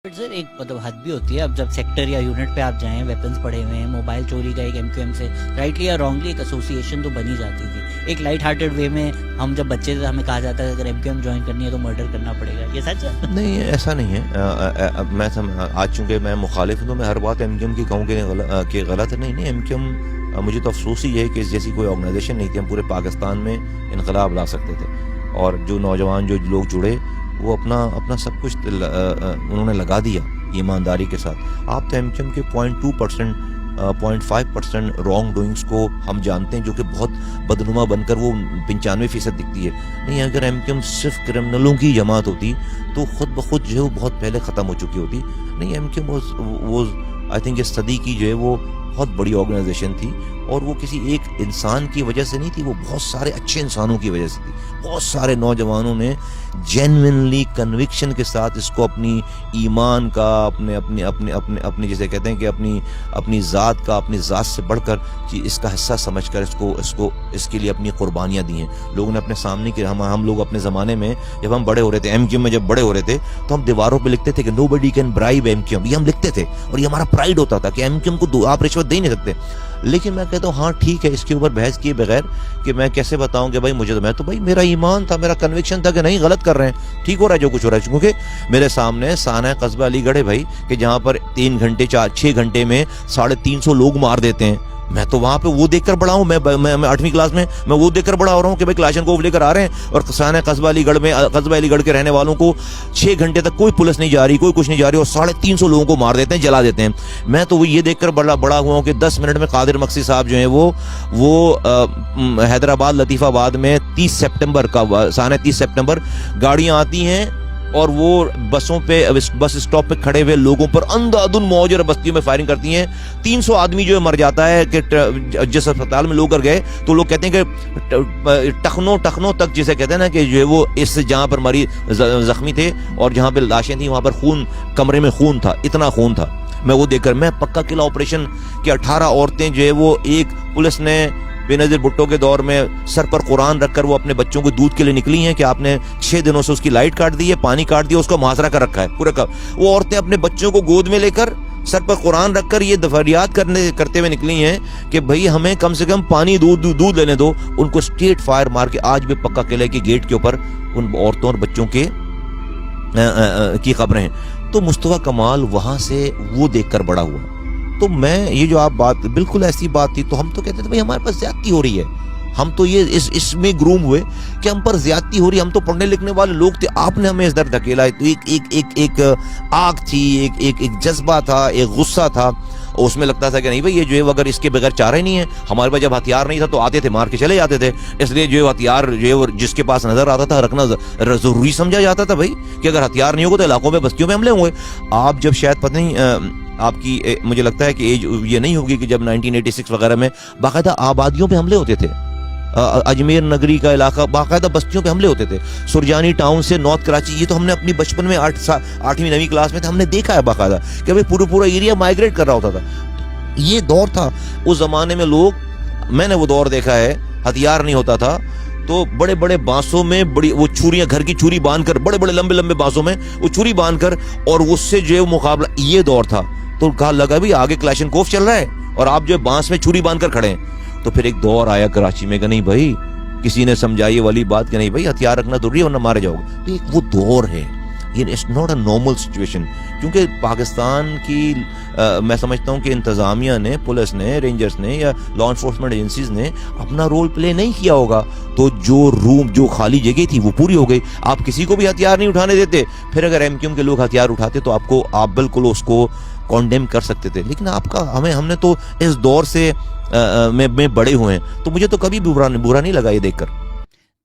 سر ایک مطلب حد بھی ہوتی ہے. اب جب سیکٹر یا یونٹ پہ آپ جائیں, ویپنز پڑے ہوئے ہیں, موبائل چوری کا ایک MQM سے رائٹلی یا رانگلی ایک ایسوسیشن تو بنی جاتی تھی. ایک لائٹ ہارٹیڈ وے میں ہم جب بچے تھے ہمیں کہا جاتا ہے اگر MQM جوائن کرنی ہے تو مرڈر کرنا پڑے گا. یہ سچ ہے؟ نہیں, ایسا نہیں ہے. میں آج چونکہ میں مخالف ہوں تو میں ہر بات MQM کی کہوں کہ غلط ہے. نہیں, MQM مجھے تو افسوس ہی ہے کہ اس جیسی کوئی آرگنائزیشن نہیں تھی. ہم پورے پاکستان میں انقلاب لا سکتے تھے, اور جو نوجوان جو لوگ جڑے وہ اپنا سب کچھ انہوں نے لگا دیا ایمانداری کے ساتھ. آپ تو MQM کے 0.2%, 0.5% رانگ ڈوئنگس کو ہم جانتے ہیں, جو کہ بہت بدنما بن کر وہ 95% دکھتی ہے. نہیں, اگر MQM صرف کرمنلوں کی جماعت ہوتی تو خود بخود جو ہے وہ بہت پہلے ختم ہو چکی ہوتی. نہیں, MQM وہ آئی تھنک اس صدی کی جو ہے وہ بہت بڑی آرگنائزیشن تھی, اور وہ کسی ایک انسان کی وجہ سے نہیں تھی, وہ بہت سارے اچھے انسانوں کی وجہ سے تھی. بہت سارے نوجوانوں نے جینوئنلی کنوکشن کے ساتھ اس کو اپنی ایمان کا, اپنے جسے کہتے ہیں کہ اپنی ذات کا, اپنی ذات سے بڑھ کر اس کا حصہ سمجھ کر اس کے لیے اپنی قربانیاں دی ہیں. لوگوں نے اپنے سامنے کے ہم لوگ اپنے زمانے میں جب ہم بڑے ہو رہے تھے, MQM میں جب بڑے ہو رہے تھے تو ہم دیواروں پہ لکھتے تھے کہ نو بڈی کین برائب MQM. یہ ہم لکھتے تھے اور یہ ہمارا پرائڈ ہوتا تھا کہ MQM کو آپ رشوت دے نہیں سکتے. لیکن میں کہتا ہوں ہاں ٹھیک ہے, اس کے اوپر بحث کیے بغیر کہ میں کیسے بتاؤں کہ بھائی مجھے تو بھائی میرا ایمان تھا, میرا کنوکشن تھا کہ نہیں غلط کر رہے ہیں, ٹھیک ہو رہا ہے جو کچھ ہو رہا ہے. کیونکہ میرے سامنے سانحہ قصبہ علی گڑھ ہے بھائی, کہ جہاں پر 3 گھنٹے 6 گھنٹے میں 350 لوگ مار دیتے ہیں. میں تو وہاں پہ وہ دیکھ کر بڑا ہوں, میں 8ویں کلاس میں وہ دیکھ کر بڑا ہو رہا ہوں کہ بھائی کلاشنکوف لے کر آ رہے ہیں, اور سانحہ قصبہ علی گڑھ کے رہنے والوں کو 6 گھنٹے تک کوئی پولیس نہیں جا رہی, کوئی کچھ نہیں جا رہی, اور 350 لوگوں کو مار دیتے ہیں, جلا دیتے ہیں. میں تو وہ یہ دیکھ کر بڑا ہوا ہوں کہ 10 منٹ میں قادر مقصی صاحب جو ہیں وہ حیدرآباد لطیف آباد میں 30 سپٹمبر کا سانحہ 30 سپٹمبر گاڑیاں آتی ہیں, اور وہ بسوں پہ بس اسٹاپ پہ کھڑے ہوئے لوگوں پر اندھادھند موج اور بستیوں میں فائرنگ کرتی ہیں. 300 آدمی جو ہے مر جاتا ہے. کہ جس اسپتال میں لوگ کر گئے تو لوگ کہتے ہیں کہ ٹخنوں تک جسے کہتے ہیں نا کہ جو ہے وہ اس جہاں پر مریض زخمی تھے اور جہاں پہ لاشیں تھیں وہاں پر خون, کمرے میں خون تھا, اتنا خون تھا. میں وہ دیکھ کر میں پکا قلعہ آپریشن کے 18 عورتیں جو ہے وہ ایک پولیس نے بے نظیر بھٹو کے دور میں سر پر قرآن رکھ کر وہ اپنے بچوں کو دودھ کے لیے نکلی ہیں کہ آپ نے 6 دنوں سے اس کی لائٹ کاٹ دی ہے, پانی کاٹ دیا, اس کا محاصرہ کر رکھا ہے پورے کا. وہ عورتیں اپنے بچوں کو گود میں لے کر سر پر قرآن رکھ کر یہ فریاد کرتے ہوئے نکلی ہیں کہ بھئی ہمیں کم سے کم پانی دودھ لینے دو. ان کو اسٹریٹ فائر مار کے آج بھی پکا قلعے کے گیٹ کے اوپر ان عورتوں اور بچوں کی قبریں ہیں. تو مصطفیٰ کمال وہاں سے وہ دیکھ کر بڑا ہوا. تو میں یہ جو آپ بات بالکل ایسی بات تھی, تو ہم تو کہتے تھے بھائی ہمارے پاس زیادتی ہو رہی ہے. ہم تو یہ اس میں گروم ہوئے کہ ہم پر زیادتی ہو رہی ہے. ہم تو پڑھنے لکھنے والے لوگ تھے, آپ نے ہمیں اس در دھکیلا. تو ایک آگ تھی, ایک جذبہ تھا, ایک غصہ تھا. اور اس میں لگتا تھا کہ نہیں بھائی یہ جو ہے اگر اس کے بغیر چارہ ہی نہیں ہے. ہمارے پاس جب ہتھیار نہیں تھا تو آتے تھے مار کے چلے جاتے تھے. اس لیے جو ہتھیار جو ہے جس کے پاس نظر آتا تھا رکھنا ضروری سمجھا جاتا تھا بھائی, کہ اگر ہتھیار نہیں ہوگا تو علاقوں میں بستیوں میں حملے ہوں گے. آپ جب شاید پتہ نہیں آپ کی مجھے لگتا ہے کہ ایج یہ نہیں ہوگی کہ جب 1986 وغیرہ میں باقاعدہ آبادیوں پہ حملے ہوتے تھے. اجمیر نگری کا علاقہ باقاعدہ بستیوں پہ حملے ہوتے تھے. سرجانی ٹاؤن سے نارتھ کراچی, یہ تو ہم نے اپنی بچپن میں 8ویں 9ویں کلاس میں تھے, ہم نے دیکھا ہے باقاعدہ کہ بھائی پورا ایریا مائگریٹ کر رہا ہوتا تھا. یہ دور تھا اس زمانے میں. میں نے وہ دور دیکھا ہے, ہتھیار نہیں ہوتا تھا تو بڑے بڑے بانسوں میں وہ چھریاں, گھر کی چھری باندھ کر, بڑے بڑے لمبے بانسوں میں وہ چھری باندھ کر, اور اس سے جو ہے مقابلہ. یہ دور تھا. تو کہا لگا بھی آگے کلاشنکوف چل رہا ہے اور آپ جو بانس میں چھری باندھ کر کھڑے ہیں. تو پھر ایک دور آیا کراچی میں کہ نہیں بھائی کسی نے سمجھائی والی بات کہ نہیں بھائی ہتھیار رکھنا ضروری ہے ورنہ مارے جاؤ گے. وہ دور ہے, یہ it's not a normal situation. کیونکہ پاکستان کی میں سمجھتا ہوں کہ انتظامیہ نے, پولیس نے, رینجرز نے یا لا انفورسمنٹ ایجنسیز نے اپنا رول پلے نہیں کیا ہوگا. تو جو خالی جگہ تھی وہ پوری ہو گئی. آپ کسی کو بھی ہتھیار نہیں اٹھانے دیتے. پھر اگر MQM کے لوگ ہتھیار اٹھاتے تو آپ بالکل اس کو کانڈیم کر سکتے تھے. لیکن ہم نے تو اس دور سے میں بڑے ہوئے ہیں, تو مجھے تو کبھی برا نہیں لگا یہ دیکھ کر.